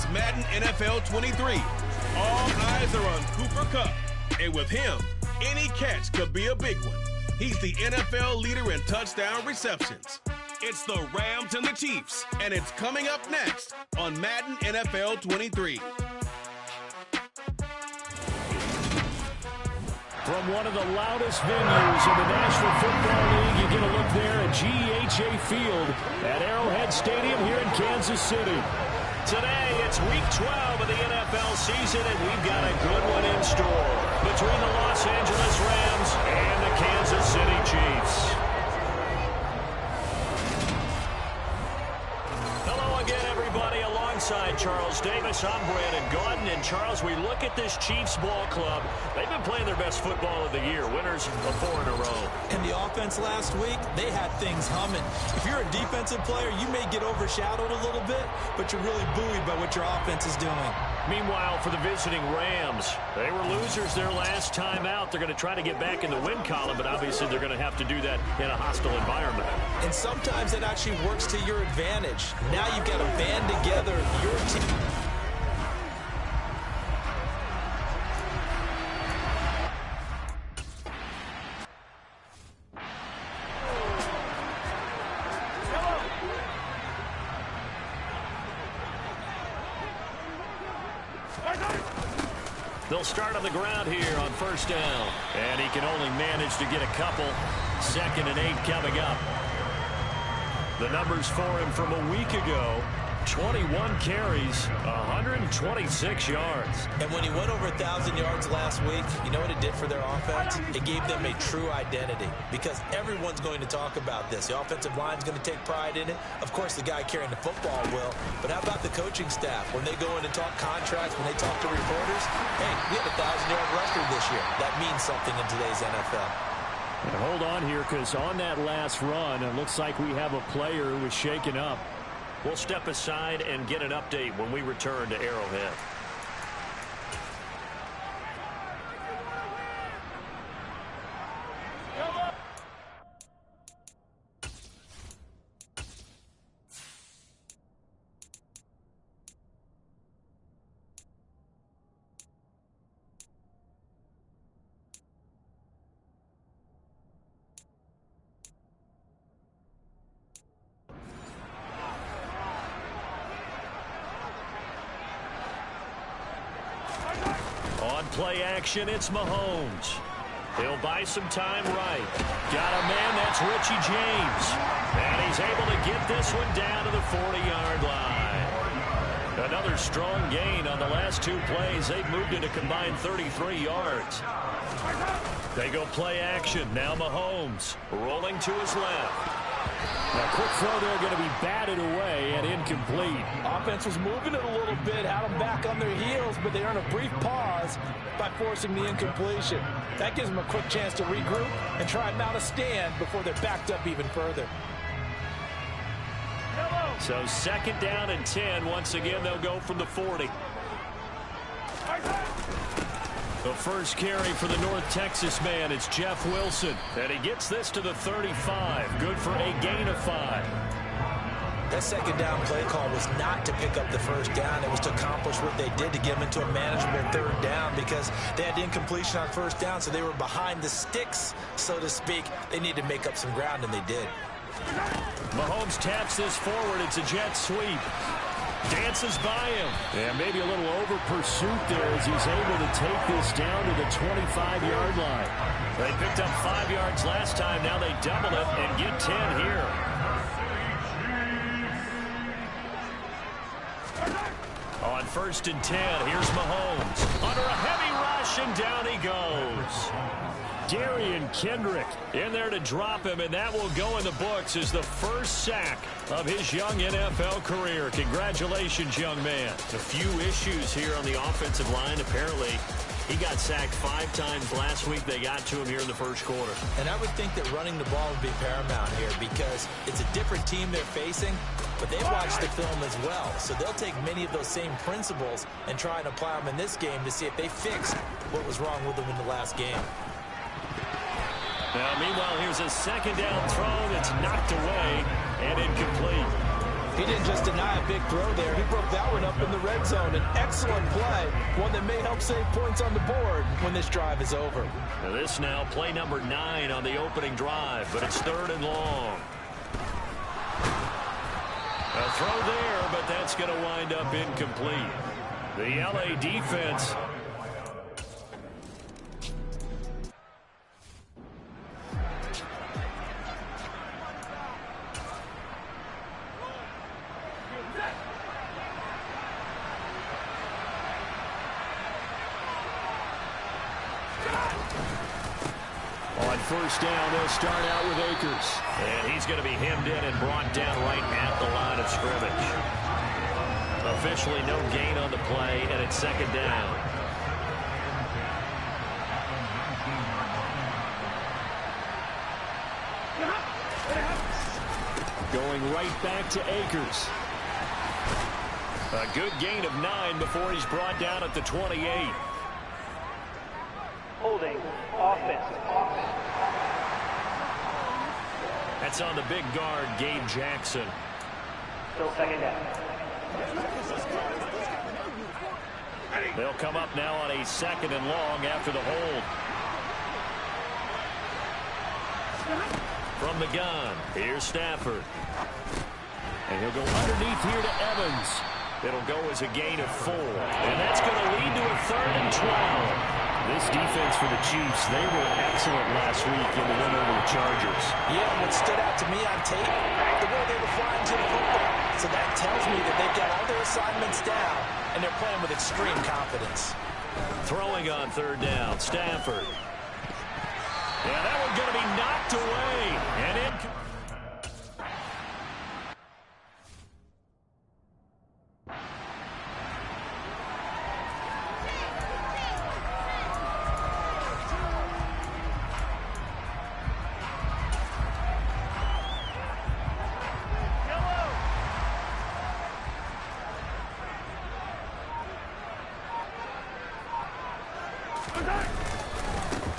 It's Madden NFL 23. All eyes are on Cooper Kupp. And with him, any catch could be a big one. He's the NFL leader in touchdown receptions. It's the Rams and the Chiefs, and it's coming up next on Madden NFL 23. From one of the loudest venues in the National Football League, you get a look there at GEHA Field at Arrowhead Stadium here in Kansas City. Today, it's Week 12 of the NFL season, and we've got a good one in store between the Los Angeles Rams and the Kansas City Chiefs. Hello again, everybody. Alongside Charles Davis, I'm Brandon Gaudin. And Charles, we look at this Chiefs ball club. They've been playing their best football of the year, winners of 4 in a row. And the offense last week, they had things humming. If you're a defensive player, you may get overshadowed a little bit, but you're really buoyed by what your offense is doing. Meanwhile, for the visiting Rams, they were losers their last time out. They're going to try to get back in the win column, but obviously they're going to have to do that in a hostile environment. And sometimes it actually works to your advantage. Now you've got to band together your team. They'll start on the ground here on first down. And he can only manage to get a couple. 2nd and 8 coming up. The numbers for him from a week ago. 21 carries, 126 yards. And when he went over 1,000 yards last week, you know what it did for their offense? It gave them a true identity because everyone's going to talk about this. The offensive line's going to take pride in it. Of course, the guy carrying the football will. But how about the coaching staff? When they go in and talk contracts, when they talk to reporters, hey, we had a 1,000-yard rusher this year. That means something in today's NFL. And hold on here, because on that last run, it looks like we have a player who was shaken up. We'll step aside and get an update when we return to Arrowhead. On play action, it's Mahomes. He'll buy some time right. Got a man, that's Richie James. And he's able to get this one down to the 40-yard line. Another strong gain on the last 2 plays. They've moved it a combined 33 yards. They go play action. Now Mahomes rolling to his left. A quick throw there going to be batted away and incomplete. Offense was moving it a little bit, had them back on their heels, but they earned a brief pause by forcing the incompletion. That gives them a quick chance to regroup and try and mount a stand before they're backed up even further. So 2nd down and 10. Once again, they'll go from the 40. The first carry for the North Texas man, it's Jeff Wilson. And he gets this to the 35. Good for a gain of 5. That 2nd down play call was not to pick up the first down. It was to accomplish what they did to get them into a manageable 3rd down because they had incompletion on first down, so they were behind the sticks, so to speak. They needed to make up some ground, and they did. Mahomes taps this forward. It's a jet sweep. Dances by him. And maybe a little over pursuit there as he's able to take this down to the 25-yard line. They picked up 5 yards last time. Now they double it and get 10 here. On 1st and 10, here's Mahomes. Under a heavy rush, and down he goes. Darian Kendrick in there to drop him, and that will go in the books as the first sack of his young NFL career. Congratulations, young man. A few issues here on the offensive line. Apparently, he got sacked 5 times last week. They got to him here in the first quarter. And I would think that running the ball would be paramount here because it's a different team they're facing, but they watch the film as well. So they'll take many of those same principles and try and apply them in this game to see if they fixed what was wrong with them in the last game. Now, meanwhile, here's a 2nd down throw that's knocked away and incomplete. He didn't just deny a big throw there. He broke that one up in the red zone. An excellent play, one that may help save points on the board when this drive is over. Now this now play number 9 on the opening drive, but it's 3rd and long. A throw there, but that's going to wind up incomplete. The LA defense. On first down, they'll start out with Akers. And he's going to be hemmed in and brought down right at the line of scrimmage. Officially no gain on the play, and it's 2nd down. Going right back to Akers. A good gain of 9 before he's brought down at the 28. Holding offense. That's on the big guard, Gabe Jackson. Still 2nd down. They'll come up now on a 2nd and long after the hold. From the gun, here's Stafford. And he'll go underneath here to Evans. It'll go as a gain of 4. And that's going to lead to a 3rd and 12. This defense for the Chiefs, they were excellent last week in the win over the Chargers. Yeah, what stood out to me on tape, the way they were flying to the football. So that tells me that they've got all their assignments down, and they're playing with extreme confidence. Throwing on 3rd down, Stafford. Yeah, that one's going to be knocked away. And in.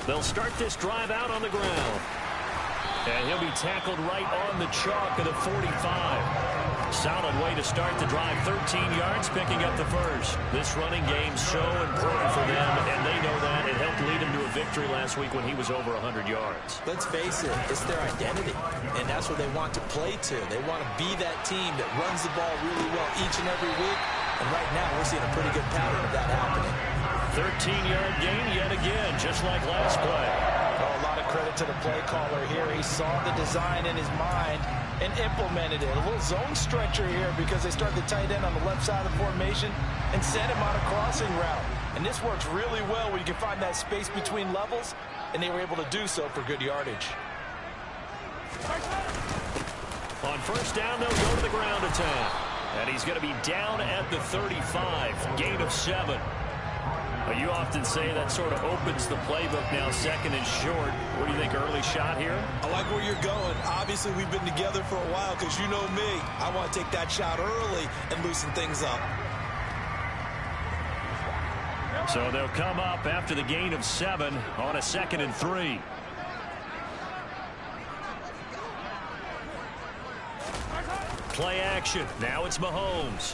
They'll start this drive out on the ground. And he'll be tackled right on the chalk of the 45. Solid way to start the drive. 13 yards, picking up the first. This running game's so important for them, and they know that. It helped lead him to a victory last week when he was over 100 yards. Let's face it, it's their identity, and that's what they want to play to. They want to be that team that runs the ball really well each and every week, and right now we're seeing a pretty good pattern of that happening. 13-yard gain yet again, just like last play. Oh, a lot of credit to the play caller here. He saw the design in his mind and implemented it. A little zone stretcher here because they start the tight end on the left side of the formation and send him on a crossing route. And this works really well when you can find that space between levels, and they were able to do so for good yardage. On first down, they'll go to the ground attack. And he's going to be down at the 35, gain of 7. You often say that sort of opens the playbook now, 2nd and short. What do you think, early shot here? I like where you're going. Obviously, we've been together for a while because you know me. I want to take that shot early and loosen things up. So they'll come up after the gain of 7 on a 2nd and 3. Play action. Now it's Mahomes.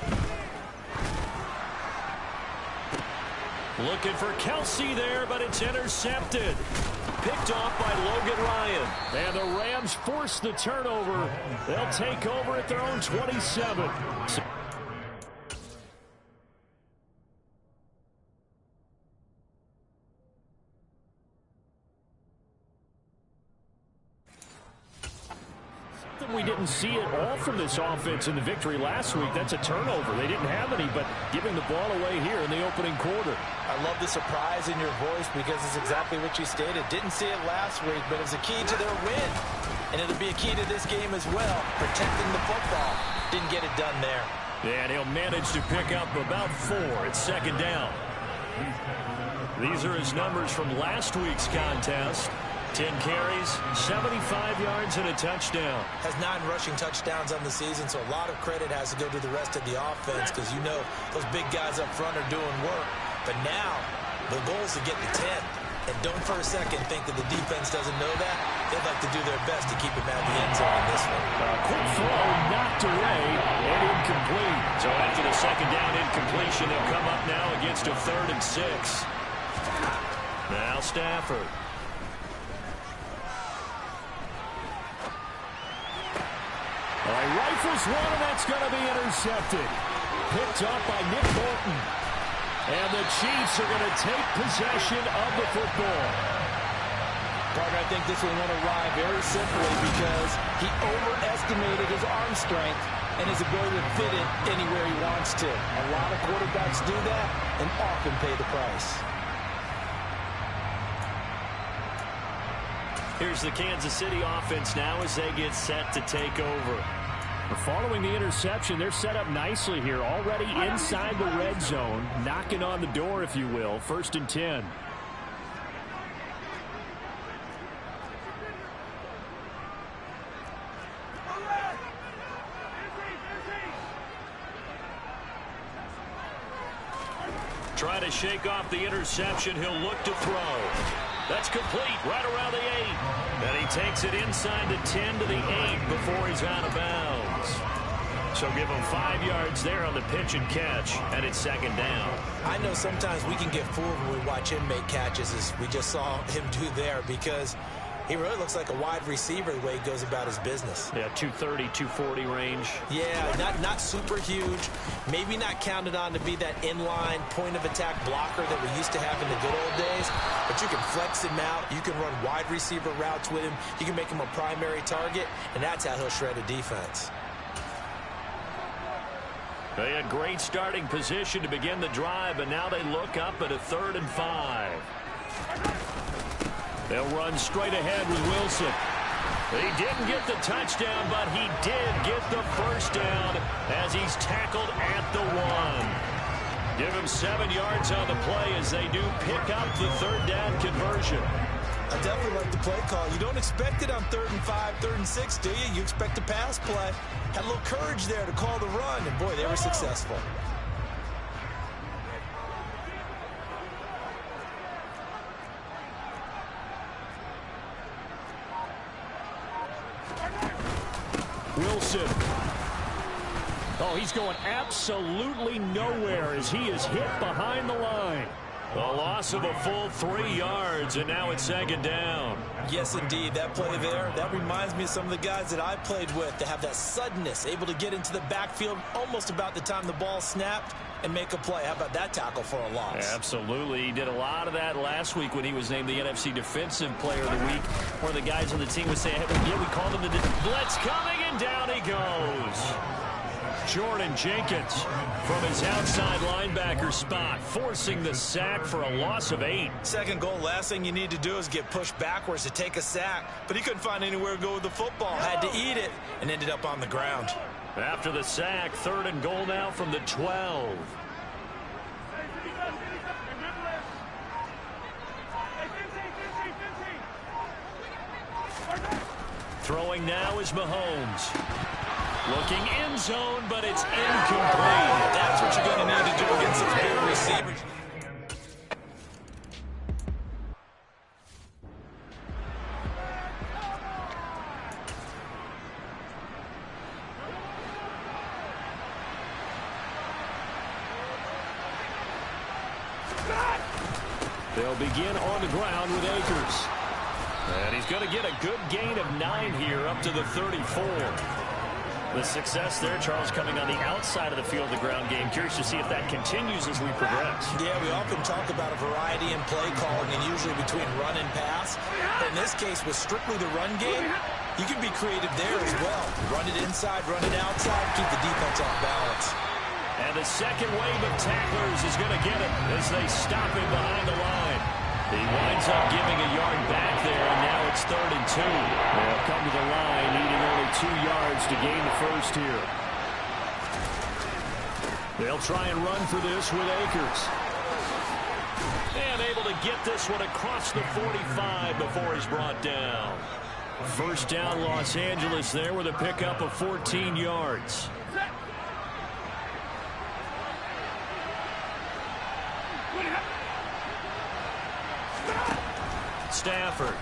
Looking for Kelsey there, but it's intercepted. Picked off by Logan Ryan. And the Rams force the turnover. They'll take over at their own 27. We didn't see it all from this offense in the victory last week. That's a turnover. They didn't have any, but giving the ball away here in the opening quarter. I love the surprise in your voice because it's exactly what you stated. Didn't see it last week, but it's a key to their win. And it'll be a key to this game as well, protecting the football. Didn't get it done there. Yeah, and he'll manage to pick up about 4. It's 2nd down. These are his numbers from last week's contest. 10 carries, 75 yards, and a touchdown. Has 9 rushing touchdowns on the season, so a lot of credit has to go to the rest of the offense because you know those big guys up front are doing work. But now, the goal is to get to 10. And don't for a second think that the defense doesn't know that. they'd like to do their best to keep him out of the end zone in this one. Quick throw, knocked away, and incomplete. So after the second down incompletion, they'll come up now against a 3rd and 6. Now Stafford. He rifles one, and that's going to be intercepted. Picked up by Nick Bolton. And the Chiefs are going to take possession of the football. Parker, I think this will win a ride very simply because he overestimated his arm strength and his ability to fit it anywhere he wants to. A lot of quarterbacks do that and often pay the price. Here's the Kansas City offense now as they get set to take over. Following the interception, they're set up nicely here, already inside the red zone, knocking on the door, if you will. 1st and 10. Try to shake off the interception. He'll look to throw. That's complete, right around the 8. And he takes it inside the 10 to the 8 before he's out of bounds. So give him 5 yards there on the pitch and catch, and it's 2nd down. I know sometimes we can get fooled when we watch him make catches, as we just saw him do there, because he really looks like a wide receiver the way he goes about his business. Yeah, 230, 240 range. Yeah, not super huge. Maybe not counted on to be that inline point-of-attack blocker that we used to have in the good old days. But you can flex him out. You can run wide receiver routes with him. You can make him a primary target, and that's how he'll shred a defense. They had great starting position to begin the drive, but now they look up at a 3rd and 5. They'll run straight ahead with Wilson. He didn't get the touchdown, but he did get the first down as he's tackled at the 1. Give him 7 yards on the play as they do pick up the 3rd down conversion. I definitely like the play call. You don't expect it on 3rd and 5, 3rd and 6, do you? You expect a pass play. Had a little courage there to call the run, and boy, they were successful. Wilson. Oh, he's going absolutely nowhere as he is hit behind the line. A loss of a full 3 yards, and now it's 2nd down. Yes, indeed. That play there, that reminds me of some of the guys that I played with that have that suddenness, able to get into the backfield almost about the time the ball snapped and make a play. How about that tackle for a loss? Absolutely. He did a lot of that last week when he was named the NFC Defensive Player of the Week. One of the guys on the team was saying, hey, yeah, we called him the blitz coming, and down he goes. Jordan Jenkins from his outside linebacker spot, forcing the sack for a loss of 8. Second goal, last thing you need to do is get pushed backwards to take a sack, but he couldn't find anywhere to go with the football. Had to eat it and ended up on the ground. After the sack, 3rd and goal now from the 12. Throwing now is Mahomes. Looking end zone, but it's incomplete. That's what you're going to need to do against those big receivers. They'll begin on the ground with Akers. And he's going to get a good gain of 9 here up to the 34. The success there, Charles, coming on the outside of the field, the ground game. Curious to see if that continues as we progress. Yeah, we often talk about a variety in play calling and usually between run and pass. In this case, with strictly the run game, you can be creative there as well. Run it inside, run it outside, keep the defense off balance. And the second wave of tacklers is going to get him as they stop him behind the line. He winds up giving a yard back there, and now it's 3rd and 2. They'll come to the line, needing only 2 yards to gain the first here. They'll try and run for this with Akers. And able to get this one across the 45 before he's brought down. First down, Los Angeles there with a pickup of 14 yards. Stafford.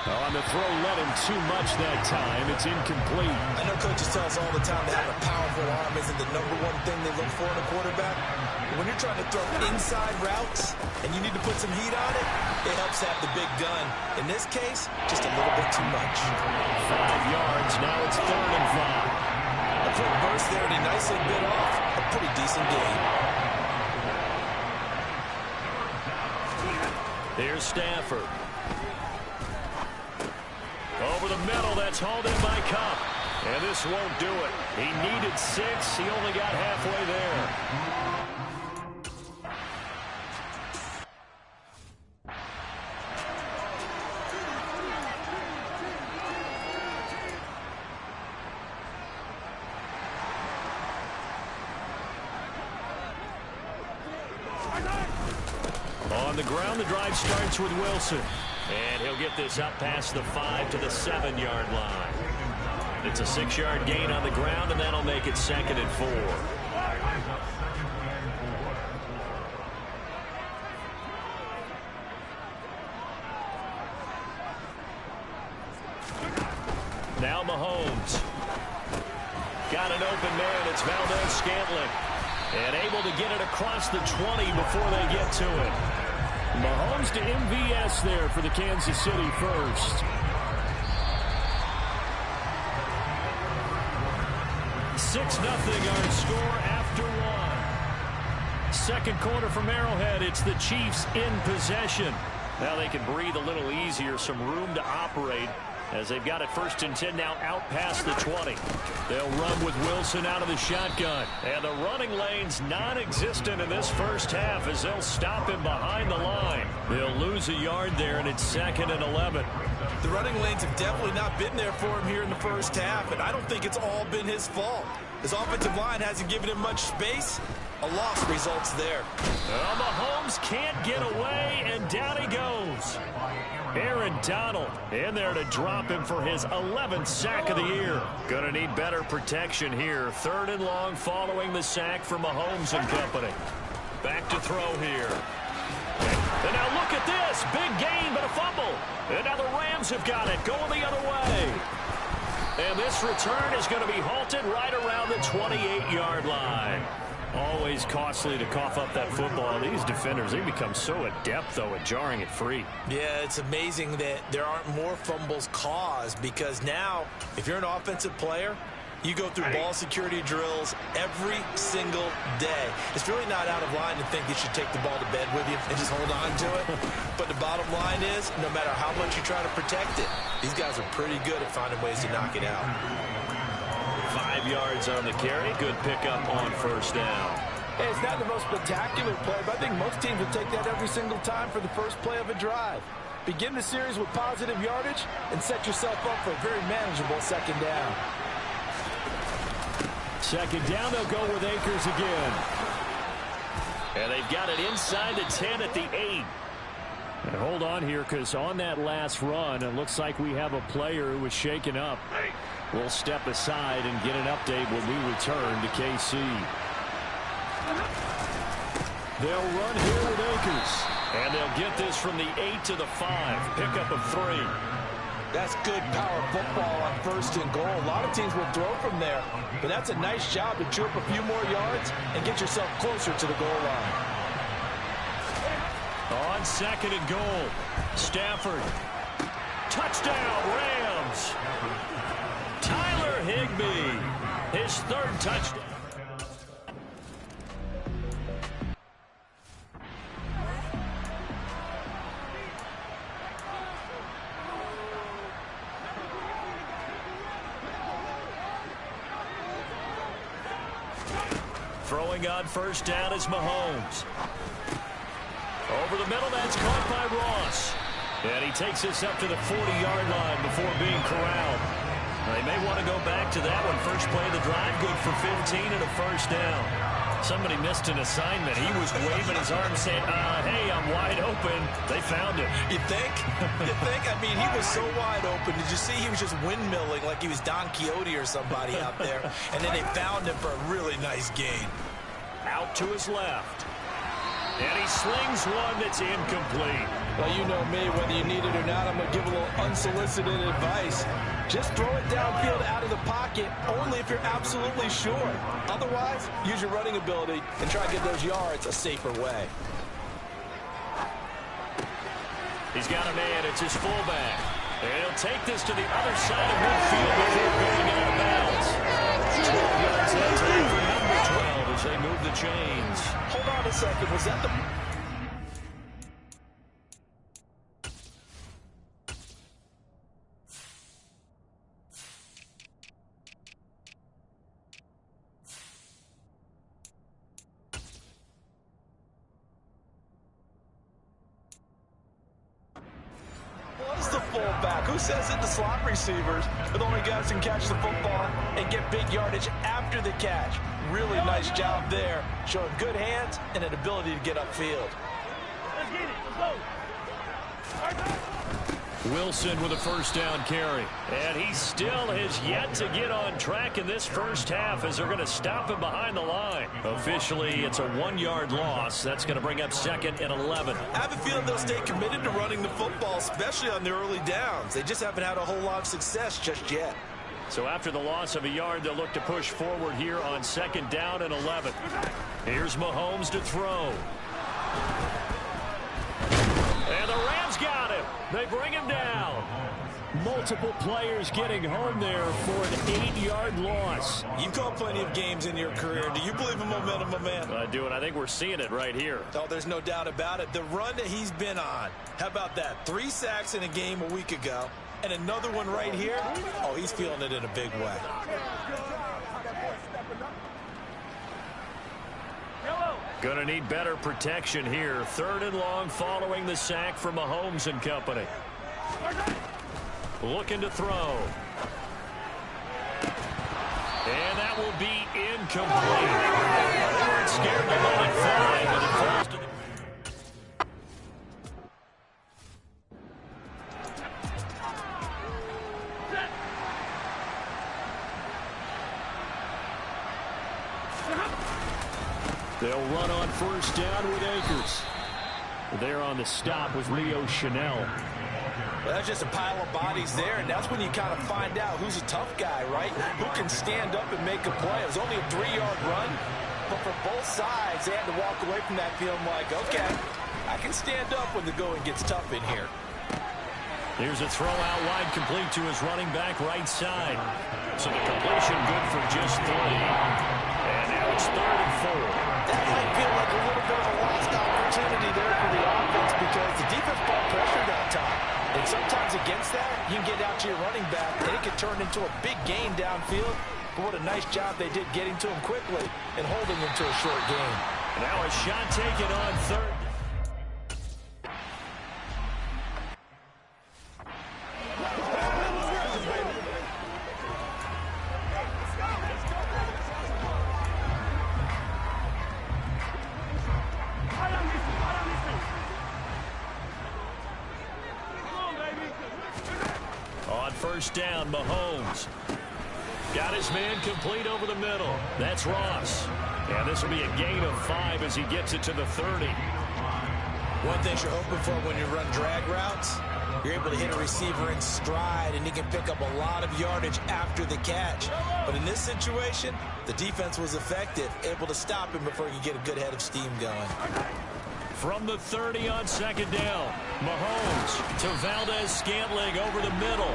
Oh, and the throw led him too much that time. It's incomplete. I know coaches tell us all the time that having a powerful arm isn't the #1 thing they look for in a quarterback. But when you're trying to throw inside routes and you need to put some heat on it, it helps have the big gun. In this case, just a little bit too much. 5 yards. Now it's 3rd and 5. A quick burst there, and he nicely bit off a pretty decent gain. Here's Stafford. Over the middle, that's hauled in by Cup. And this won't do it. He needed 6. He only got halfway there. On the ground, the drive starts with Wilson. And he'll get this up past the 5 to the 7-yard line. It's a 6-yard gain on the ground, and that'll make it 2nd and 4. Now Mahomes. Got an open man. It's Valdez-Scantling. And able to get it across the 20 before they get to it. Mahomes to MVS there for the Kansas City first. 6-0 our score after 1. Second quarter from Arrowhead. It's the Chiefs in possession. Now they can breathe a little easier, some room to operate as they've got it 1st and 10 now out past the 20. They'll run with Wilson out of the shotgun. And the running lane's non-existent in this first half as they'll stop him behind the line. They'll lose a yard there, and it's 2nd and 11. The running lanes have definitely not been there for him here in the first half, and I don't think it's all been his fault. His offensive line hasn't given him much space. A loss results there. Well, Mahomes can't get away, and down he goes. Aaron Donald in there to drop him for his 11th sack of the year. Gonna need better protection here. 3rd and long following the sack for Mahomes and company. Back to throw here. And now look at this. Big gain, but a fumble. And now the Rams have got it, going the other way. And this return is going to be halted right around the 28-yard line. Always costly to cough up that football. These defenders, they become so adept, though, at jarring it free. Yeah, it's amazing that there aren't more fumbles caused, because now, if you're an offensive player, you go through ball security drills every single day. It's really not out of line to think you should take the ball to bed with you and just hold on to it. But the bottom line is, no matter how much you try to protect it, these guys are pretty good at finding ways to knock it out. 5 yards on the carry. Good pickup on 1st down. Hey, it's not the most spectacular play, but I think most teams would take that every single time for the first play of a drive. Begin the series with positive yardage and set yourself up for a very manageable 2nd down. 2nd down, they'll go with Akers again. And they've got it inside the 10 at the 8. And hold on here, because on that last run, it looks like we have a player who was shaken up. We'll step aside and get an update when we return to KC. They'll run here with Akers. And they'll get this from the 8 to the 5. Pickup of 3. That's good power football on 1st and goal. A lot of teams will throw from there, but that's a nice job to chew up a few more yards and get yourself closer to the goal line. On 2nd and goal, Stafford. Touchdown, Rams. Tyler Higbee, his 3rd touchdown. Throwing on 1st down is Mahomes. Over the middle, that's caught by Ross. And he takes this up to the 40-yard line before being corralled. They may want to go back to that one. First play of the drive, good for 15 and a 1st down. Somebody missed an assignment. He was waving his arm saying, hey, I'm wide open. They found him. You think? You think? I mean, he was so wide open. Did you see he was just windmilling like he was Don Quixote or somebody out there? And then they found him for a really nice gain. Out to his left. And he slings one that's incomplete. Well, you know me, whether you need it or not, I'm going to give a little unsolicited advice. Just throw it downfield out of the pocket, only if you're absolutely sure. Otherwise, use your running ability and try to get those yards a safer way. He's got a man. It's his fullback. And he'll take this to the other side of midfield before going out of bounds. 12 yards that time for number 12 as they move the chains. Hold on a second. Was that the... fullback? Who says it to slot receivers are the only guys who can catch the football and get big yardage after the catch? Really nice job there, showing good hands and an ability to get upfield. Let's get it. Let's go. Wilson with a first down carry. And he still has yet to get on track in this first half as they're going to stop him behind the line. Officially, it's a 1-yard loss. That's going to bring up second and 11. I have a feeling they'll stay committed to running the football, especially on the early downs. They just haven't had a whole lot of success just yet. So after the loss of a yard, they'll look to push forward here on second down and 11. Here's Mahomes to throw. And the Rams got him. They bring him down. Multiple players getting home there for an 8-yard loss. You've called plenty of games in your career. Do you believe in momentum, my man? I do, and I think we're seeing it right here. Oh, there's no doubt about it. The run that he's been on. How about that? 3 sacks in a game a week ago, and another one right here. Oh, he's feeling it in a big way. Gonna need better protection here. 3rd and long following the sack from Mahomes and company. Looking to throw. And that will be incomplete. They weren't scared to let it fly, but it falls to the... They'll run on first down with Akers. There on the stop with Leo Chanel. Well, that's just a pile of bodies there, and that's when you kind of find out who's a tough guy, right? Who can stand up and make a play. It was only a 3-yard run, but for both sides, they had to walk away from that feeling like, okay, I can stand up when the going gets tough in here. Here's a throw out wide, complete to his running back right side. So the completion good for just 3. And now it's 3rd and 4. That might feel like a little bit of a lost opportunity there for the offense because the defense brought pressure that time. And sometimes against that, you can get out to your running back, and it can turn into a big gain downfield. But what a nice job they did getting to him quickly and holding him to a short gain. Now a shot taken on 3rd. First down, Mahomes. Got his man complete over the middle. That's Ross. And this will be a gain of 5 as he gets it to the 30. One thing you're hoping for when you run drag routes, you're able to hit a receiver in stride, and he can pick up a lot of yardage after the catch. But in this situation, the defense was effective, able to stop him before he could get a good head of steam going. From the 30 on second down, Mahomes to Valdez-Scantling over the middle.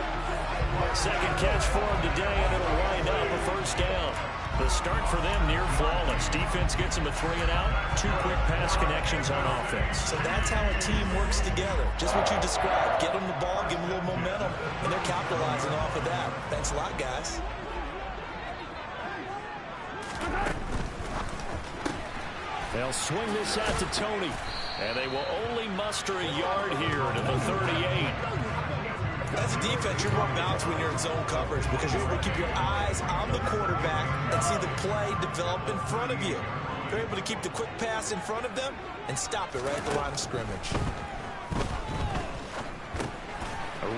Second catch for him today, and it'll wind up a first down. The start for them near flawless. Defense gets them a 3 and out. 2 quick pass connections on offense. So that's how a team works together. Just what you described. Get them the ball, give them a little momentum, and they're capitalizing off of that. Thanks a lot, guys. They'll swing this out to Tony, and they will only muster a yard here to the 38. As a defense, you're more balanced when you're in zone coverage because you're able to keep your eyes on the quarterback and see the play develop in front of you. You're able to keep the quick pass in front of them and stop it right at the line of scrimmage.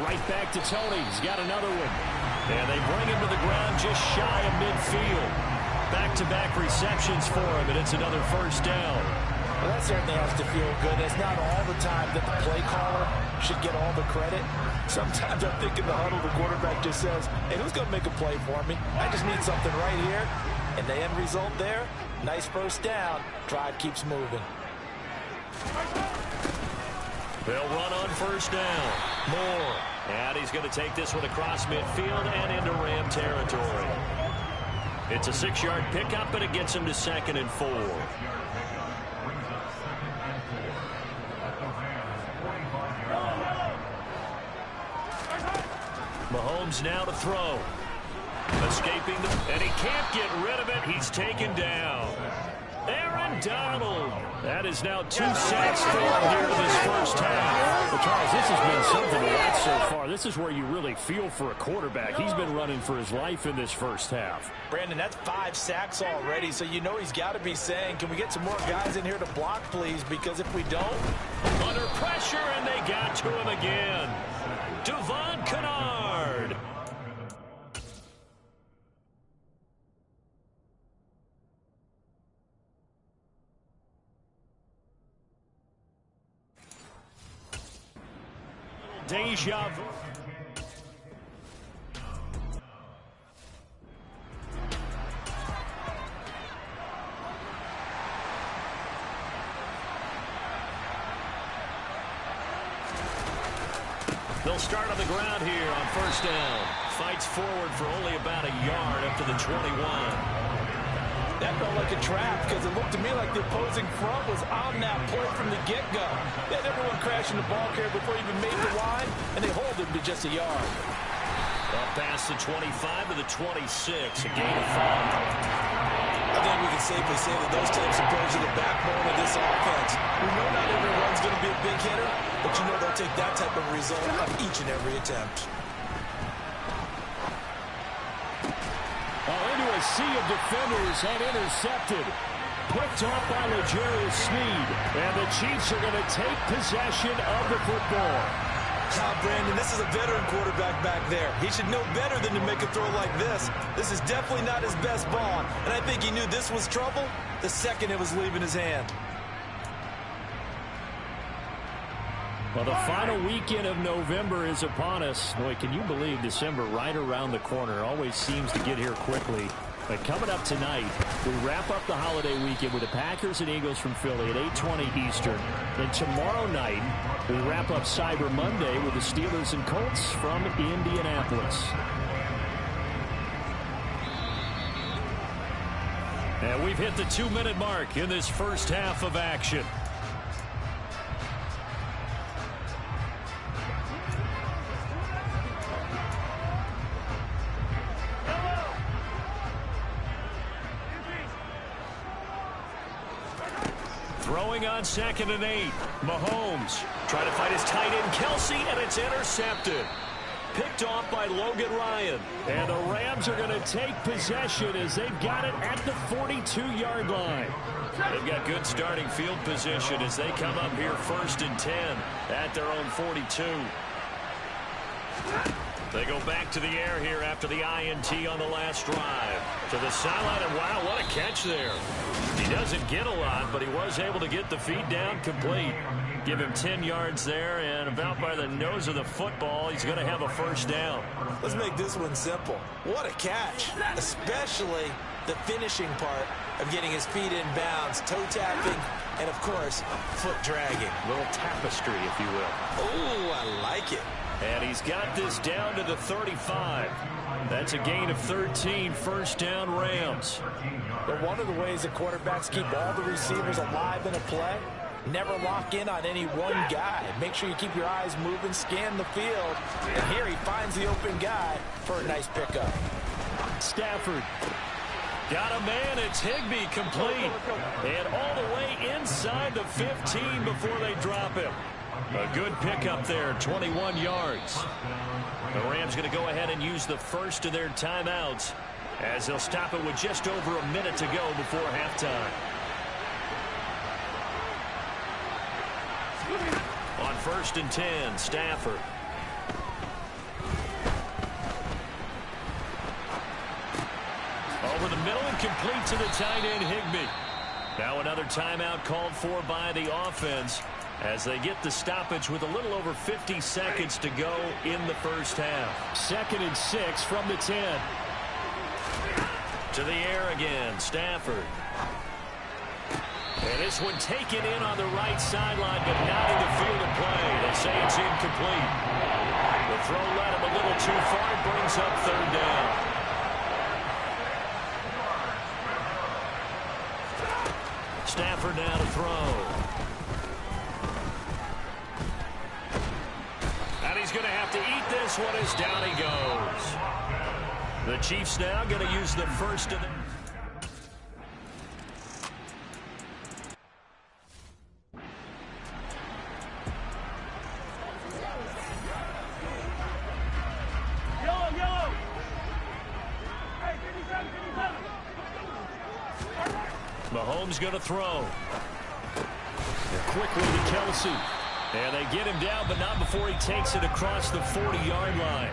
Right back to Tony. He's got another one. And they bring him to the ground just shy of midfield. Back-to-back receptions for him, and it's another first down. Well, that certainly has to feel good. It's not all the time that the play caller should get all the credit. Sometimes I'm thinking the huddle, the quarterback just says, hey, who's going to make a play for me? I just need something right here. And the end result there, nice first down. Drive keeps moving. They'll run on first down. Moore. And he's going to take this one across midfield and into Ram territory. It's a 6-yard pickup, and it gets him to 2nd and 4. Mahomes now to throw. Escaping, and he can't get rid of it. He's taken down. Aaron Donald. That is now 2 sacks for him here in this first half. Well, Charles, this has been something to watch so far. This is where you really feel for a quarterback. He's been running for his life in this first half. Brandon, that's 5 sacks already, so you know he's got to be saying, can we get some more guys in here to block, please? Because if we don't... Under pressure, and they got to him again. Devon Kennard. Deja vu. They'll start on the ground here on first down. Fights forward for only about a yard up to the 21. That felt like a trap because it looked to me like the opposing front was on that play from the get-go. They had everyone crashing the ball carrier before he even made the line, and they hold him to just a yard. Up past the 25 to the 26, a gain of 5. I think we can safely say that those types of plays are the backbone of this offense. We know not everyone's going to be a big hitter, but you know they'll take that type of result on each and every attempt. Into a sea of defenders and intercepted. Picked off by L'Jarius Sneed. And the Chiefs are going to take possession of the football. Brandon, this is a veteran quarterback back there. He should know better than to make a throw like this. This is definitely not his best ball, and I think he knew this was trouble the second it was leaving his hand. Well, the final weekend of November is upon us. Boy, can you believe December right around the corner? Always seems to get here quickly. But coming up tonight, we wrap up the holiday weekend with the Packers and Eagles from Philly at 8:20 Eastern. Then tomorrow night, we wrap up Cyber Monday with the Steelers and Colts from Indianapolis. And we've hit the 2-minute mark in this first half of action. Throwing on 2nd and 8. Mahomes trying to fight his tight end Kelsey, and it's intercepted. Picked off by Logan Ryan. And the Rams are going to take possession as they've got it at the 42-yard line. They've got good starting field position as they come up here 1st and 10 at their own 42. They go back to the air here after the INT on the last drive. To the sideline, and wow, what a catch there. He doesn't get a lot, but he was able to get the feet down complete. Give him 10 yards there, and about by the nose of the football, he's going to have a first down. Let's make this one simple. What a catch, especially the finishing part of getting his feet in bounds, toe tapping, and of course, foot dragging. A little tapestry, if you will. Oh, I like it. And he's got this down to the 35. That's a gain of 13, first down Rams. But one of the ways that quarterbacks keep all the receivers alive in a play, never lock in on any one guy. Make sure you keep your eyes moving, scan the field. And here he finds the open guy for a nice pickup. Stafford. Got a man, it's Higbee complete. And all the way inside the 15 before they drop him. A good pickup there, 21 yards. The Rams going to go ahead and use the first of their timeouts as they'll stop it with just over a minute to go before halftime. On 1st and 10, Stafford. Over the middle and complete to the tight end, Higbee. Now another timeout called for by the offense as they get the stoppage with a little over 50 seconds to go in the first half. 2nd and 6 from the 10. To the air again, Stafford. And this one taken in on the right sideline, but not in the field of play. They say it's incomplete. The throw led him a little too far. It brings up 3rd down. Stafford now to throw. And he's going to have to eat this one as down he goes. The Chiefs now going to use the first of the... Mahomes going to throw. Quickly to Kelsey. And they get him down, but not before he takes it across the 40-yard line.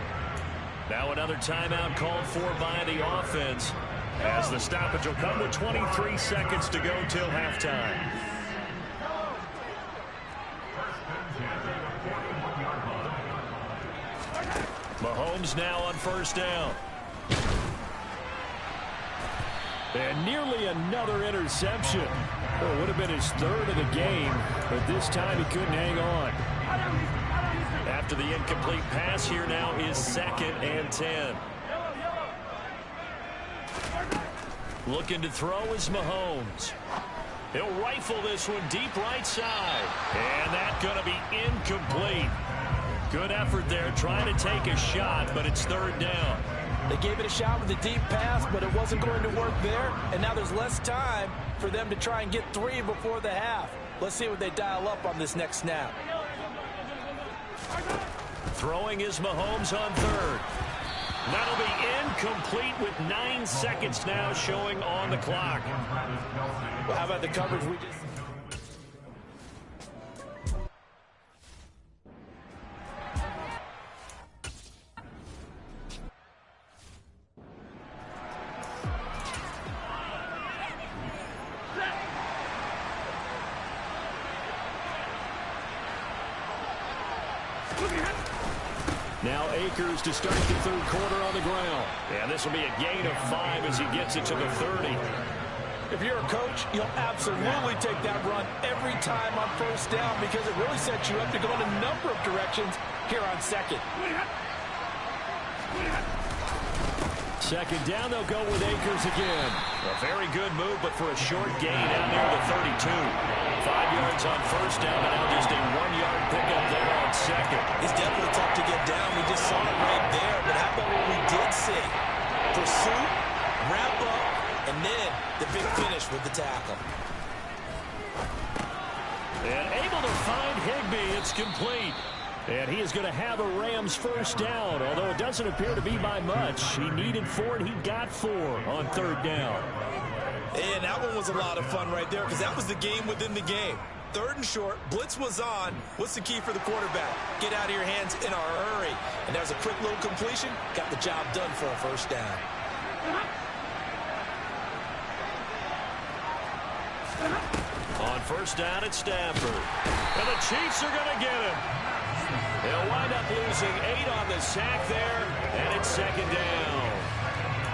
Now another timeout called for by the offense as the stoppage will come with 23 seconds to go till halftime. Mahomes now on 1st down. And nearly another interception. Well, it would have been his 3rd of the game, but this time he couldn't hang on. After the incomplete pass, here now is 2nd and 10. Looking to throw is Mahomes. He'll rifle this one deep right side. And that's going to be incomplete. Good effort there trying to take a shot, but it's 3rd down. They gave it a shot with a deep pass, but it wasn't going to work there. And now there's less time for them to try and get 3 before the half. Let's see what they dial up on this next snap. Throwing is Mahomes on 3rd. That'll be incomplete with 9 seconds now showing on the clock. Well, how about the coverage we just... Now Akers to start the 3rd quarter on the ground. And this will be a gain of 5 as he gets it to the 30. If you're a coach, you'll absolutely take that run every time on 1st down because it really sets you up to go in a number of directions here on 2nd. 2nd down, they'll go with Akers again. A very good move, but for a short gain out near the 32. 5 yards on 1st down, and now just a 1-yard pickup there on 2nd. It's definitely tough to get down. We just saw it right there. But how about what we did see? Pursuit, wrap up, and then the big finish with the tackle. And able to find Higbee. It's complete. And he is going to have a Rams 1st down, although it doesn't appear to be by much. He needed 4, and he got 4 on 3rd down. And that one was a lot of fun right there because that was the game within the game. 3rd and short, blitz was on. What's the key for the quarterback? Get out of your hands in a hurry. And there's a quick little completion. Got the job done for a 1st down. On 1st down, it's Stafford. And the Chiefs are going to get him. They'll wind up losing 8 on the sack there, and it's 2nd down.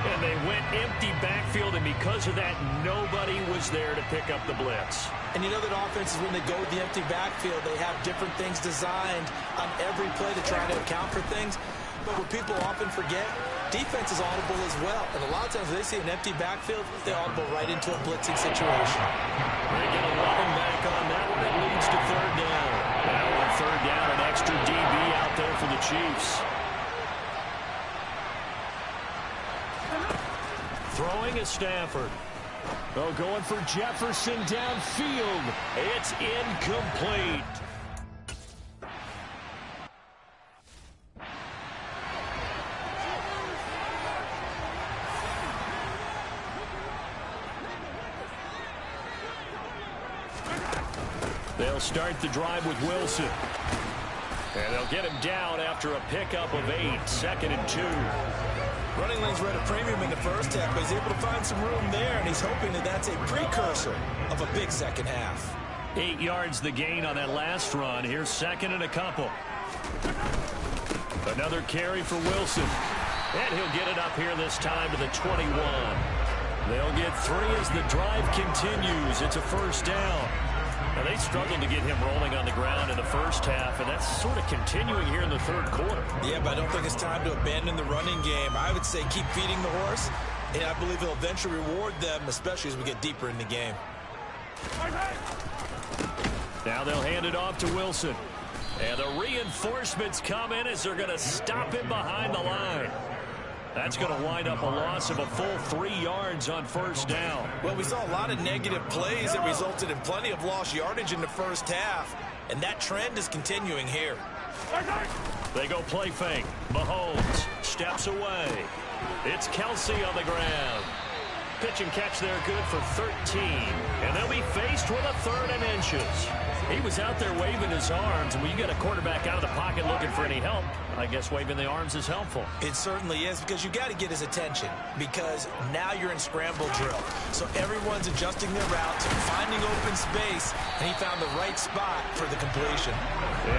And they went empty backfield, and because of that, nobody was there to pick up the blitz. And you know that offenses, when they go with the empty backfield, they have different things designed on every play to try to account for things. But what people often forget, defense is audible as well. And a lot of times when they see an empty backfield, they audible right into a blitzing situation. They get a running back on that one. It leads to 3rd down. Now on 3rd down, an extra DB out there for the Chiefs. Throwing is Stafford. Oh, going for Jefferson downfield. It's incomplete. They'll start the drive with Wilson. And they'll get him down after a pickup of 8. 2nd and 2. Running lanes were at a premium in the first half, but he's able to find some room there, and he's hoping that that's a precursor of a big second half. 8 yards the gain on that last run. Here's second and a couple. Another carry for Wilson. And he'll get it up here this time to the 21. They'll get 3 as the drive continues. It's a first down. Now, they struggled to get him rolling on the ground in the first half, and that's sort of continuing here in the third quarter. Yeah, but I don't think it's time to abandon the running game. I would say keep feeding the horse, and I believe he'll eventually reward them, especially as we get deeper in the game. Now they'll hand it off to Wilson. And the reinforcements come in as they're going to stop him behind the line. That's going to wind up a loss of a full 3 yards on first down. Well, we saw a lot of negative plays that resulted in plenty of lost yardage in the first half, and that trend is continuing here. They go play fake. Mahomes steps away. It's Kelsey on the ground. Pitch and catch there good for 13. And they'll be faced with a 3rd and inches. He was out there waving his arms, and when you get a quarterback out of the pocket looking for any help, I guess waving the arms is helpful. It certainly is, because you got to get his attention, because now you're in scramble drill. So everyone's adjusting their routes, finding open space, and he found the right spot for the completion.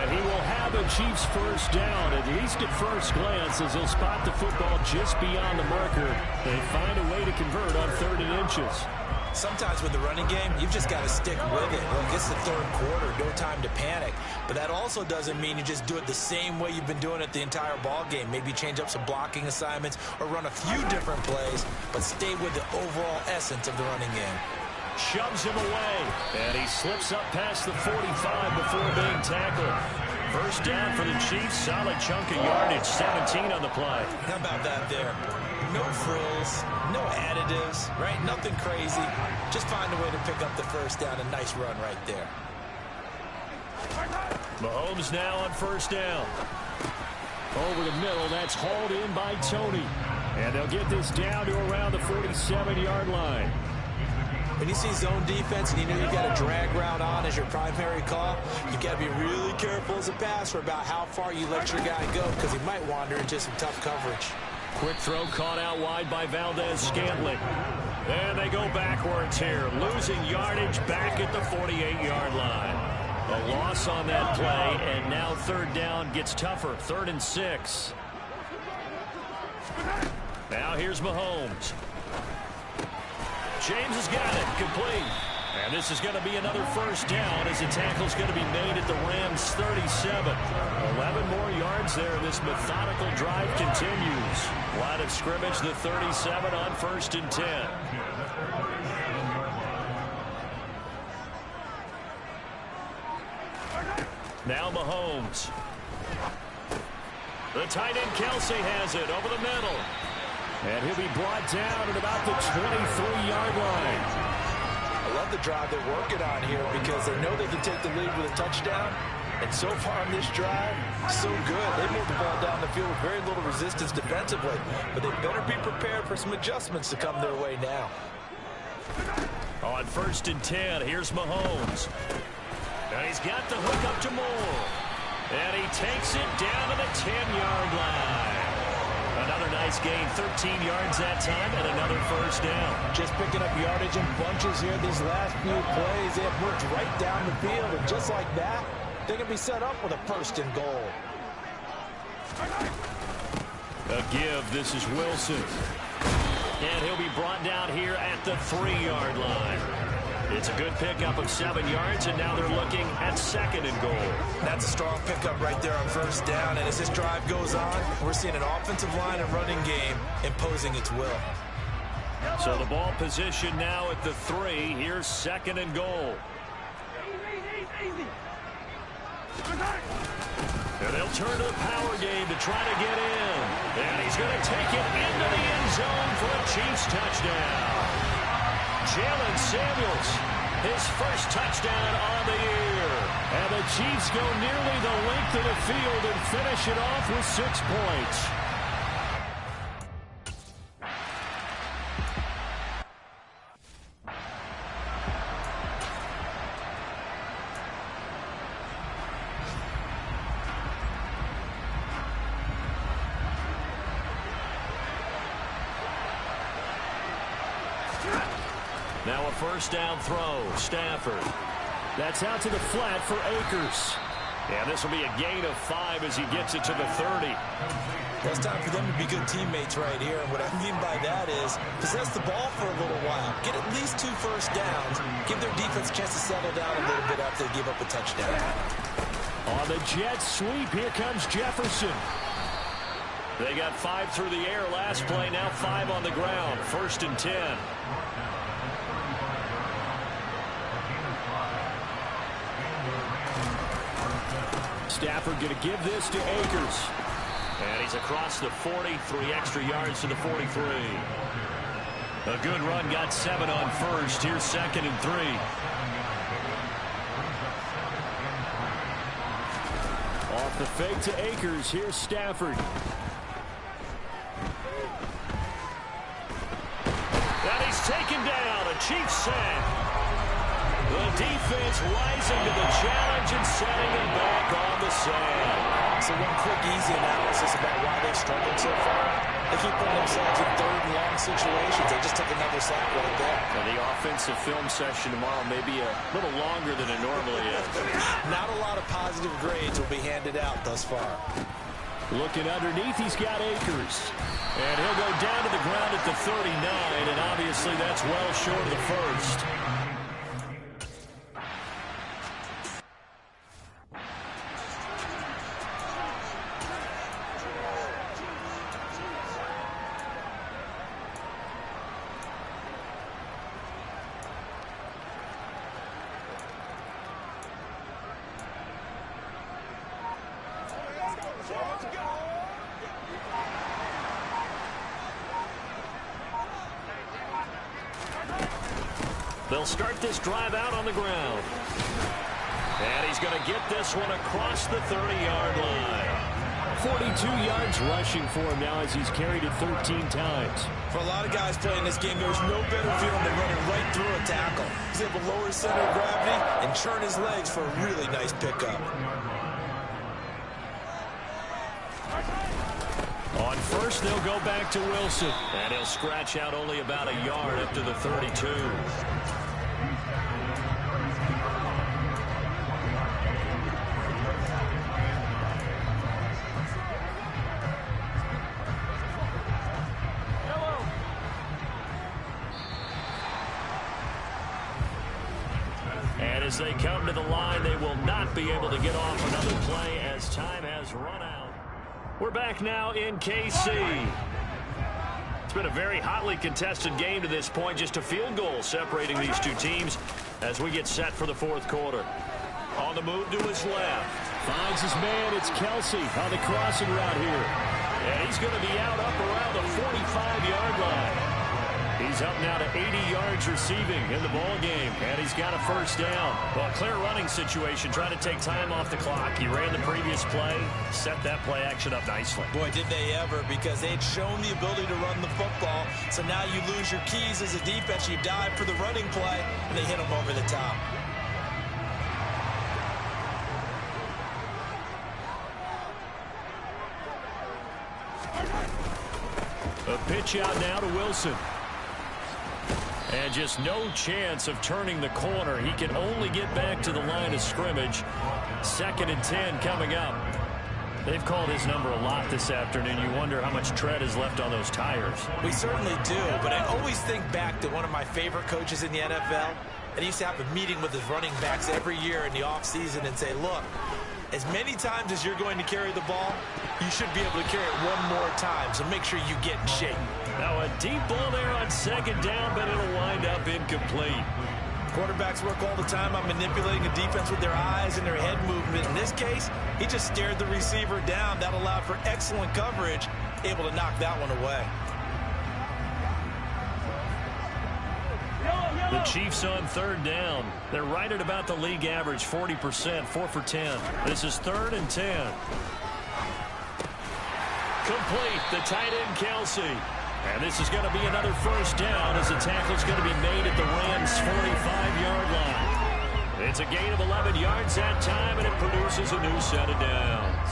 And he will have a Chiefs first down, at least at first glance, as he'll spot the football just beyond the marker and find a way to convert on 3rd and inches. Sometimes with the running game, you've just got to stick with it. Look, it's the third quarter, no time to panic. But that also doesn't mean you just do it the same way you've been doing it the entire ball game. Maybe change up some blocking assignments or run a few different plays, but stay with the overall essence of the running game. Shoves him away, and he slips up past the 45 before being tackled. First down for the Chiefs, solid chunk of yardage, 17 on the play. How about that there? No frills, no additives, right? Nothing crazy. Just find a way to pick up the first down. A nice run right there. Mahomes now on first down. Over the middle, that's hauled in by Tony. And they'll get this down to around the 47-yard line. When you see zone defense and you know you've got a drag route on as your primary call, you've got to be really careful as a passer about how far you let your guy go, because he might wander into some tough coverage. Quick throw caught out wide by Valdez-Scantling. And they go backwards here, losing yardage back at the 48-yard line. A loss on that play, and now 3rd down gets tougher, 3rd and 6. Now here's Mahomes. James has got it, complete. And this is going to be another first down as the tackle's going to be made at the Rams' 37. 11 more yards there. This methodical drive continues. Line of scrimmage, the 37 on 1st and 10. Now Mahomes. The tight end Kelsey has it over the middle. And he'll be brought down at about the 23-yard line. I love the drive they're working on here because they know they can take the lead with a touchdown. And so far on this drive, so good. They moved the ball down the field with very little resistance defensively. But they better be prepared for some adjustments to come their way now. On 1st and 10, here's Mahomes. And he's got the hook up to Moore. And he takes it down to the 10-yard line. Another nice gain, 13 yards that time, and another first down. Just picking up yardage in bunches here these last few plays. They have worked right down the field, and just like that, they can be set up with a 1st and goal. A give, this is Wilson. And he'll be brought down here at the 3-yard line. It's a good pickup of 7 yards, and now they're looking at 2nd and goal. That's a strong pickup right there on first down, and as this drive goes on, we're seeing an offensive line and running game imposing its will. So the ball position now at the 3. Here's 2nd and goal. And they'll turn to the power game to try to get in. And he's going to take it into the end zone for a Chiefs touchdown. Jalen Samuels, his first touchdown on the year. And the Chiefs go nearly the length of the field and finish it off with 6 points. Now a first down throw. Stafford. That's out to the flat for Akers. And this will be a gain of 5 as he gets it to the 30. Well, it's time for them to be good teammates right here. And what I mean by that is possess the ball for a little while. Get at least 2 first downs. Give their defense a chance to settle down a little bit after they give up a touchdown. On the jet sweep, here comes Jefferson. They got 5 through the air last play, now 5 on the ground. 1st and 10. Stafford going to give this to Akers. And he's across the 40, 3 extra yards to the 43. A good run, got 7 on first. Here's 2nd and 3. Off the fake to Akers. Here's Stafford. And he's taken down. A Chiefs sack. The defense rising to the challenge and setting him back on the sand. So one quick, easy analysis about why they've struggled so far. They keep putting themselves in 3rd and long situations. They just took another sack right there. And the offensive film session tomorrow may be a little longer than it normally is. Not a lot of positive grades will be handed out thus far. Looking underneath, he's got Akers. And he'll go down to the ground at the 39, and obviously that's well short of the first. They'll start this drive out on the ground. And he's going to get this one across the 30-yard line. 42 yards rushing for him now as he's carried it 13 times. For a lot of guys playing this game, there's no better feeling than running right through a tackle. He's able to lower his center of gravity and churn his legs for a really nice pickup. On first, they'll go back to Wilson. And he'll scratch out only about a yard up to the 32. And as they come to the line, they will not be able to get off another play as time has run out. We're back now in KC. It's been a very hotly contested game to this point. Just a field goal separating these two teams as we get set for the 4th quarter. On the move to his left. Finds his man. It's Kelsey on the crossing route here. And he's going to be out up around the 45-yard line. He's up now to 80 yards receiving in the ball game, and he's got a first down. Well, clear running situation, trying to take time off the clock. He ran the previous play, set that play action up nicely. Boy, did they ever, because they'd shown the ability to run the football. So now you lose your keys as a defense. You dive for the running play, and they hit them over the top. A pitch out now to Wilson. And just no chance of turning the corner. He can only get back to the line of scrimmage. 2nd and 10 coming up. They've called his number a lot this afternoon. You wonder how much tread is left on those tires. We certainly do, but I always think back to one of my favorite coaches in the NFL. And he used to have a meeting with his running backs every year in the offseason and say, look, as many times as you're going to carry the ball, you should be able to carry it one more time, so make sure you get in shape. Now a deep ball there on 2nd down, but it'll wind up incomplete. Quarterbacks work all the time on manipulating a defense with their eyes and their head movement. In this case, he just stared the receiver down. That allowed for excellent coverage, able to knock that one away. The Chiefs on 3rd down. They're right at about the league average, 40%, 4 for 10. This is 3rd and 10. Complete, the tight end, Kelsey. And this is going to be another first down as the tackle's going to be made at the Rams' 45-yard line. It's a gain of 11 yards that time, and it produces a new set of downs.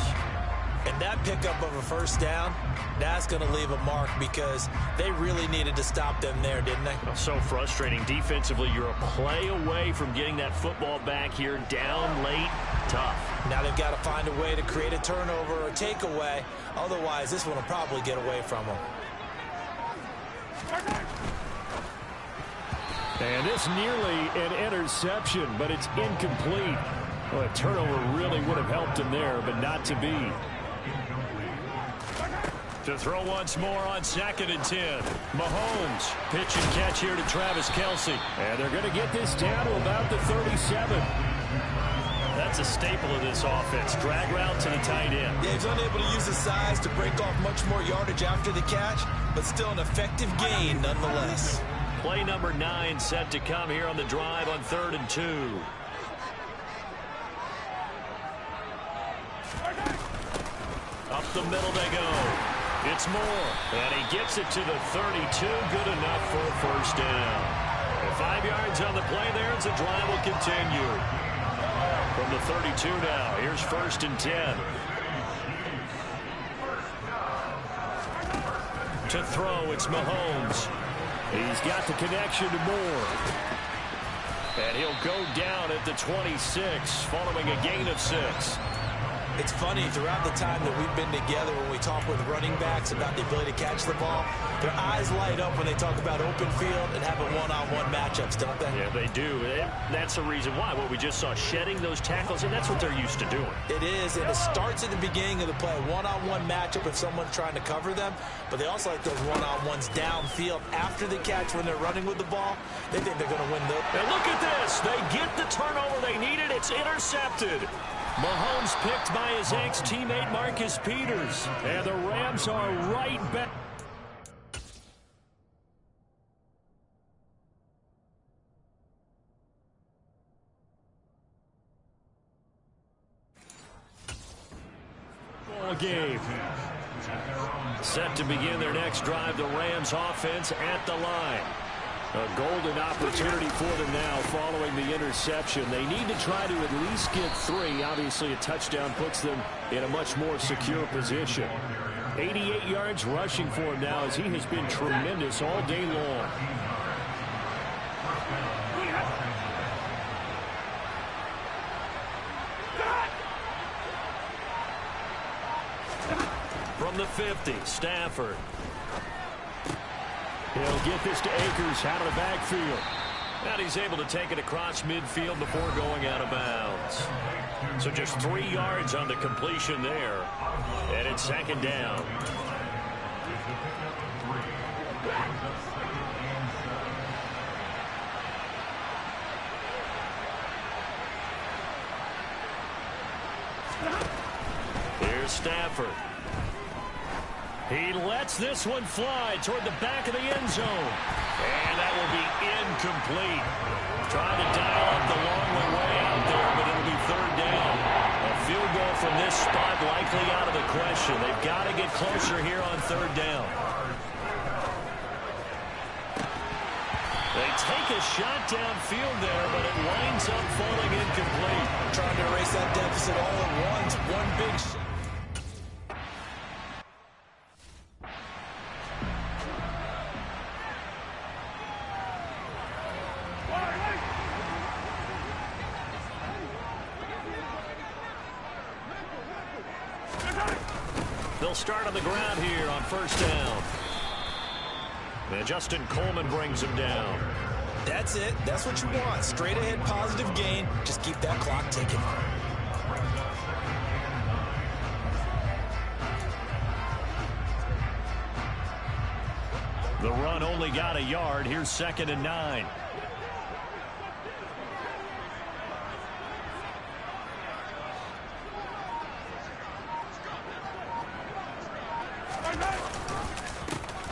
And that pickup of a first down, that's going to leave a mark because they really needed to stop them there, didn't they? So frustrating. Defensively, you're a play away from getting that football back here. Down late, tough. Now they've got to find a way to create a turnover or takeaway. Otherwise, this one will probably get away from them. And this nearly an interception, but it's incomplete. Well, a turnover really would have helped him there, but not to be. To throw once more on 2nd and 10. Mahomes, pitch and catch here to Travis Kelce. And they're going to get this down to about the 37. That's a staple of this offense. Drag route to the tight end. Yeah, he's unable to use his size to break off much more yardage after the catch, but still an effective gain nonetheless. Play number 9 set to come here on the drive on 3rd and 2. Up the middle they go. It's Moore. And he gets it to the 32. Good enough for a first down. And 5 yards on the play there as the drive will continue. From the 32 now, here's 1st and 10. To throw, it's Mahomes. He's got the connection to Moore. And he'll go down at the 26, following a gain of 6. It's funny, throughout the time that we've been together, when we talk with running backs about the ability to catch the ball, their eyes light up when they talk about open field and having one-on-one matchups, don't they? Yeah, they do. That's the reason why. What we just saw, shedding those tackles, and that's what they're used to doing. It is, and it starts at the beginning of the play. One-on-one matchup if someone's trying to cover them, but they also like those one-on-ones downfield after the catch when they're running with the ball. They think they're going to win those. And look at this. They get the turnover they needed. It's intercepted. Mahomes picked by his ex-teammate Marcus Peters. And the Rams are right back. Ball game. Set to begin their next drive, the Rams offense at the line. A golden opportunity for them now following the interception. They need to try to at least get 3. Obviously, a touchdown puts them in a much more secure position. 88 yards rushing for him now as he has been tremendous all day long. From the 50, Stafford. He'll get this to Akers out of the backfield. And he's able to take it across midfield before going out of bounds. So just 3 yards on the completion there. And it's 2nd down. Here's Stafford. He lets this one fly toward the back of the end zone. And that will be incomplete. Trying to dial up the long way out there, but it'll be 3rd down. A field goal from this spot likely out of the question. They've got to get closer here on 3rd down. They take a shot downfield there, but it winds up falling incomplete. Trying to erase that deficit all at once. One big shot. They'll start on the ground here on 1st down. And Justin Coleman brings him down. That's it. That's what you want. Straight ahead positive gain. Just keep that clock ticking. The run only got a yard. Here's 2nd and 9.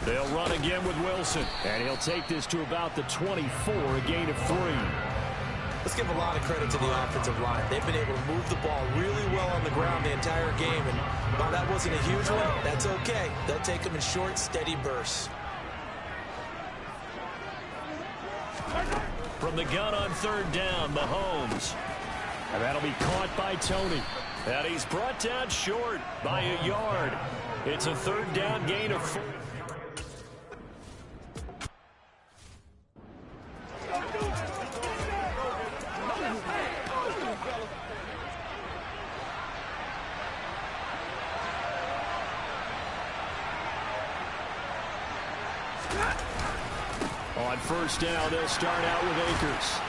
They'll run again with Wilson. And he'll take this to about the 24, a gain of 3. Let's give a lot of credit to the offensive line. They've been able to move the ball really well on the ground the entire game. And while that wasn't a huge one, that's okay. They'll take them in short, steady bursts. From the gun on 3rd down, Mahomes. And that'll be caught by Tony. And he's brought down short by a yard. It's a third down gain of 4. On first down, they'll start out with Akers.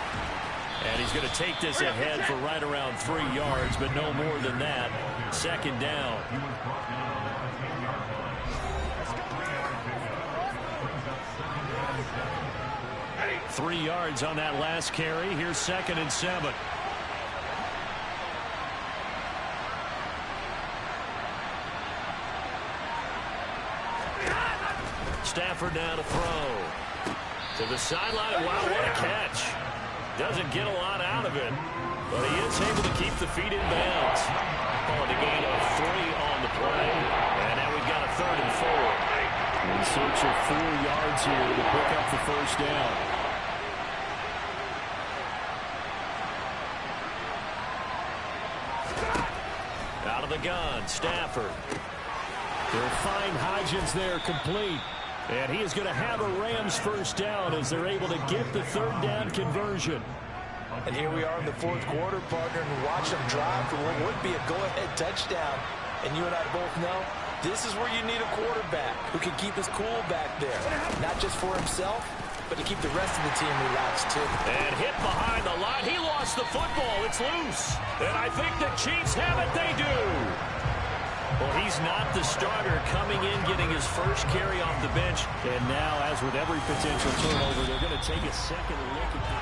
And he's going to take this ahead for right around 3 yards, but no more than that. Second down. Three yards on that last carry. Here's 2nd and 7. Stafford now to throw. To the sideline. Wow, what a catch. Doesn't get a lot out of it, but he is able to keep the feet in bounds. Calling a gain of 3 on the play. And now we've got a 3rd and 4. In search of 4 yards here to pick up the first down. Out of the gun, Stafford. They'll find Hodgins there complete. And he is going to have a Rams first down as they're able to get the 3rd down conversion. And here we are in the 4th quarter, partner, and watch them drive for what would be a go-ahead touchdown. And you and I both know this is where you need a quarterback who can keep his cool back there. Not just for himself, but to keep the rest of the team relaxed, too. And hit behind the line. He lost the football. It's loose. And I think the Chiefs have it. They do. Well, he's not the starter coming in, getting his first carry off the bench. And now, as with every potential turnover, they're going to take a second look at it.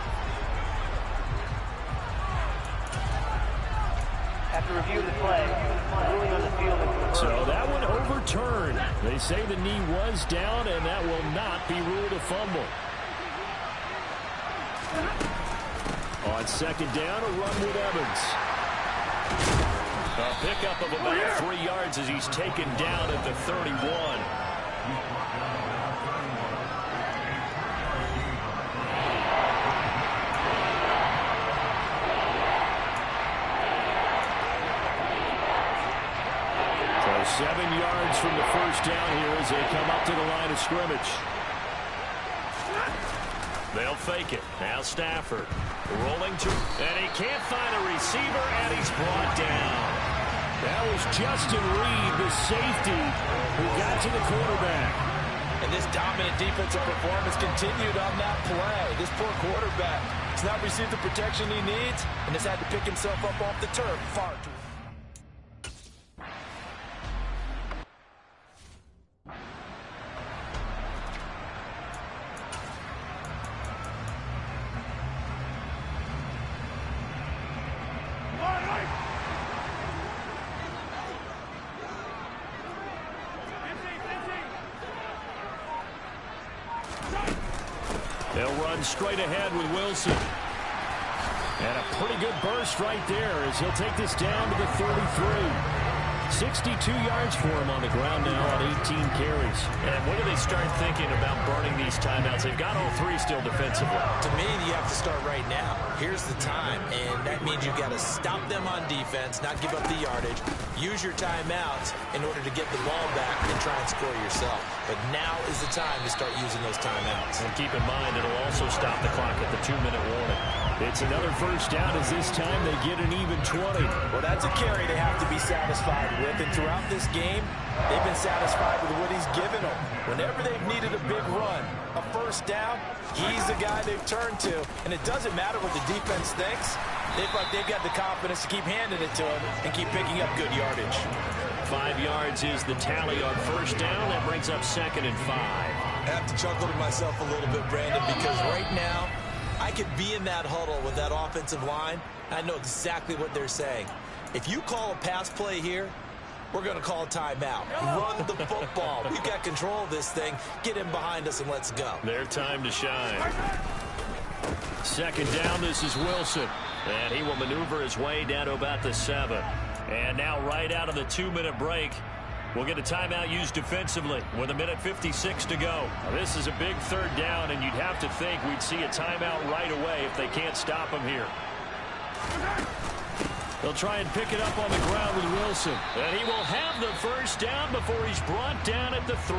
After review of the play, ruling on the field. So that one overturned. They say the knee was down, and that will not be ruled a fumble. On 2nd down, a run with Evans. A pickup of about 3 yards as he's taken down at the 31. So 7 yards from the first down here as they come up to the line of scrimmage. They'll fake it. Now Stafford rolling to, and he can't find a receiver, and he's brought down. That was Justin Reed, the safety, who got to the quarterback. And this dominant defensive performance continued on that play. This poor quarterback has not received the protection he needs and has had to pick himself up off the turf far too. They'll run straight ahead with Wilson. And a pretty good burst right there as he'll take this down to the 33. 62 yards for him on the ground now on 18 carries. And when do they start thinking about burning these timeouts? They've got all 3 still defensively. To me, you have to start right now. Here's the time, and that means you've got to stop them on defense, not give up the yardage, use your timeouts in order to get the ball back and try and score yourself. But now is the time to start using those timeouts. And keep in mind, it'll also stop the clock at the 2-minute warning. It's another first down as this time they get an even 20. Well, that's a carry they have to be satisfied with. And throughout this game, they've been satisfied with what he's given them. Whenever they've needed a big run, a first down, he's the guy they've turned to. And it doesn't matter what the defense thinks. They've got the confidence to keep handing it to him and keep picking up good yardage. 5 yards is the tally on first down. That brings up 2nd and 5. I have to chuckle to myself a little bit, Brandon, because right now, I could be in that huddle with that offensive line. I know exactly what they're saying. If you call a pass play here, we're going to call a timeout. Run the football. We've got control of this thing. Get in behind us and let's go. Their time to shine. 2nd down, this is Wilson. And he will maneuver his way down to about the 7. And now right out of the 2-minute break, we'll get a timeout used defensively with 1:56 to go. Now, this is a big 3rd down, and you'd have to think we'd see a timeout right away if they can't stop him here. They'll try and pick it up on the ground with Wilson. And he will have the first down before he's brought down at the 3.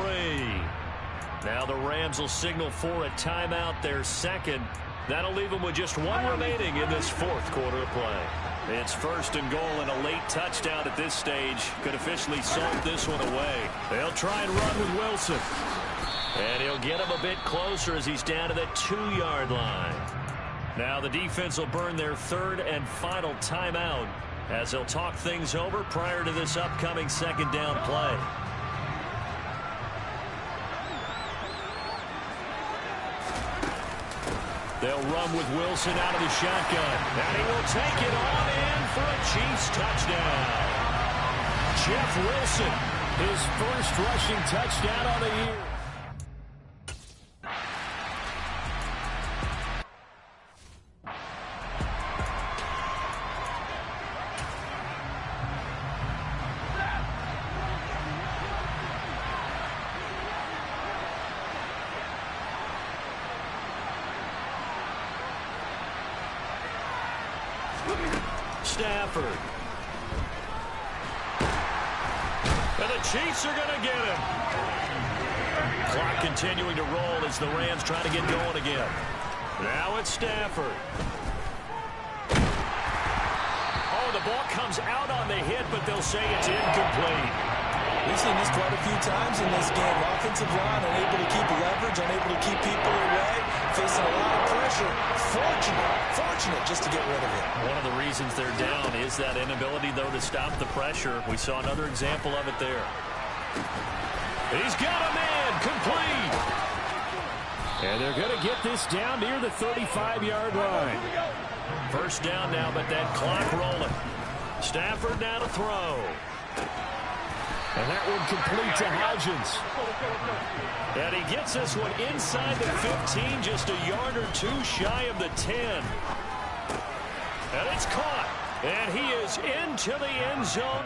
Now the Rams will signal for a timeout, their second. That'll leave them with just 1 remaining in this 4th quarter of play. It's 1st and goal, and a late touchdown at this stage could officially salt this one away. They'll try and run with Wilson. And he'll get him a bit closer as he's down to the 2-yard line. Now the defense will burn their 3rd and final timeout as they'll talk things over prior to this upcoming 2nd down play. They'll run with Wilson out of the shotgun. And he will take it on in for a Chiefs touchdown. Jeff Wilson, his first rushing touchdown on the year. Stafford. And the Chiefs are going to get him. Clock continuing to roll as the Rams try to get going again. Now it's Stafford. Oh, the ball comes out on the hit, but they'll say it's incomplete. We've seen this quite a few times in this game. Offensive line unable to keep leverage, unable to keep people away, facing a lot of pressure. Fortunate just to get rid of it. One of the reasons they're down is that inability, though, to stop the pressure. We saw another example of it there. He's got a man, complete. And they're going to get this down near the 35-yard line. First down now, but that clock rolling. Stafford now to throw. And that one complete to Hodgins. And he gets this one inside the 15, just a yard or 2 shy of the 10. And it's caught. And he is into the end zone.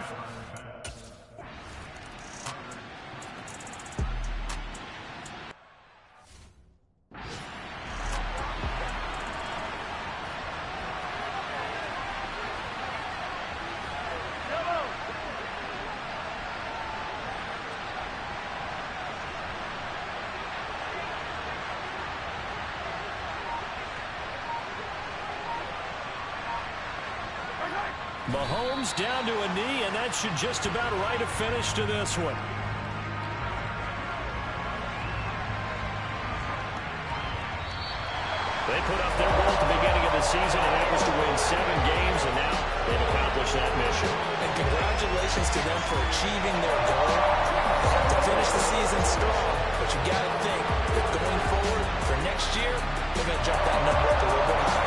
Mahomes down to a knee, and that should just about write a finish to this one. They put up their goal at the beginning of the season, and that was to win 7 games, and now they've accomplished that mission. And congratulations to them for achieving their goal to finish the season strong. But you got to think that going forward for next year, they're going to jump that number up a little bit higher.